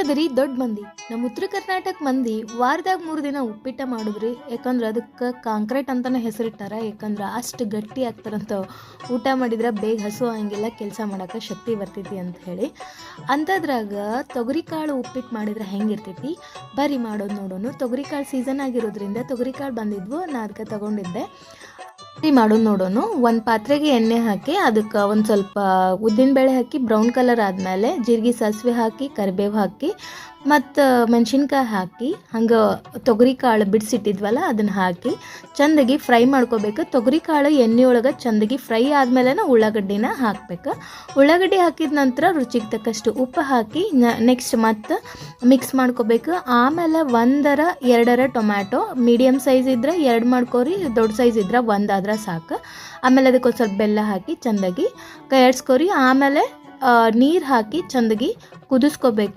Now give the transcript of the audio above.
ಏನದರಿ ದೊಡ್ಡ ಮಂದಿ ನಮ್ಮ ಉತ್ತರ ಕರ್ನಾಟಕ ಮಂದಿ ವಾರದಾಗ 3 ದಿನ ಉಪ್ಪಿಟ್ಟ ಮಾಡಿದ್ರಿ. ಯಾಕಂದ್ರೆ ಅದಕ್ಕೆ ಕಾಂಕ್ರೀಟ್ ಅಂತಾನೆ ಹೆಸರಿಟ್ಟಾರ. ಯಾಕಂದ್ರೆ ಅಷ್ಟು ಗಟ್ಟಿ ಆಗ್ತಾರಂತ. ಊಟ ಮಾಡಿದ್ರೆ ಬೇಗ ಹಸು ಹಂಗಿಲ್ಲ, ಕೆಲಸ ಮಾಡೋಕೆ ಶಕ್ತಿ ಬರ್ತೈತಿ ಅಂತ ಹೇಳಿ. ಅಂಥದ್ರಾಗ ತೊಗರಿಕಾಳು ಉಪ್ಪಿಟ್ಟು ಮಾಡಿದ್ರೆ ಹೆಂಗಿರ್ತೈತಿ ಬರ್ರಿ ಮಾಡೋದು ನೋಡೋಣ. ತೊಗರಿಕಾಳು ಸೀಸನ್ ಆಗಿರೋದ್ರಿಂದ ತೊಗರಿಕಾಳು ಬಂದಿದ್ವು, ನಾ ಅದಕ್ಕೆ ತಗೊಂಡಿದ್ದೆ. ಮಾಡೋದು ನೋಡೋಣ. ಒಂದು ಪಾತ್ರೆಗೆ ಎಣ್ಣೆ ಹಾಕಿ ಅದಕ್ಕೆ ಒಂದು ಸ್ವಲ್ಪ ಉದ್ದಿನಬೇಳೆ ಹಾಕಿ ಬ್ರೌನ್ ಕಲರ್ ಆದಮೇಲೆ ಜೀರಿಗೆ ಸಾಸಿವೆ ಹಾಕಿ ಕರಿಬೇವು ಹಾಕಿ ಮತ್ತು ಮೆಣಸಿನ್ಕಾಯಿ ಹಾಕಿ ಹಂಗೆ ತೊಗರಿಕಾಳು ಬಿಡಿಸಿಟ್ಟಿದ್ವಲ್ಲ ಅದನ್ನು ಹಾಕಿ ಚೆಂದಾಗಿ ಫ್ರೈ ಮಾಡ್ಕೋಬೇಕು. ತೊಗರಿಕಾಳು ಎಣ್ಣೆ ಒಳಗೆ ಚೆಂದಾಗಿ ಫ್ರೈ ಆದಮೇಲೆ ಉಳ್ಳಾಗಡ್ಡಿನ ಹಾಕಬೇಕು. ಉಳ್ಳಾಗಡ್ಡಿ ಹಾಕಿದ ನಂತರ ರುಚಿಗೆ ತಕ್ಕಷ್ಟು ಉಪ್ಪು ಹಾಕಿ ನೆಕ್ಸ್ಟ್ ಮತ್ತು ಮಿಕ್ಸ್ ಮಾಡ್ಕೋಬೇಕು. ಆಮೇಲೆ 1-2 ಟೊಮ್ಯಾಟೊ, ಮೀಡಿಯಮ್ ಸೈಜ್ ಇದ್ದರೆ 2 ಮಾಡ್ಕೋರಿ, ದೊಡ್ಡ ಸೈಜ್ ಇದ್ರೆ 1 ಆದ್ರೆ ಸಾಕು. ಆಮೇಲೆ ಅದಕ್ಕೆ ಒಂದು ಸ್ವಲ್ಪ ಬೆಲ್ಲ ಹಾಕಿ ಚೆಂದಾಗಿ ಕೈ ಆಡಿಸ್ಕೊರಿ. ಆಮೇಲೆ ನೀರು ಹಾಕಿ ಚೆಂದಾಗಿ ಕುದಿಸ್ಕೋಬೇಕು.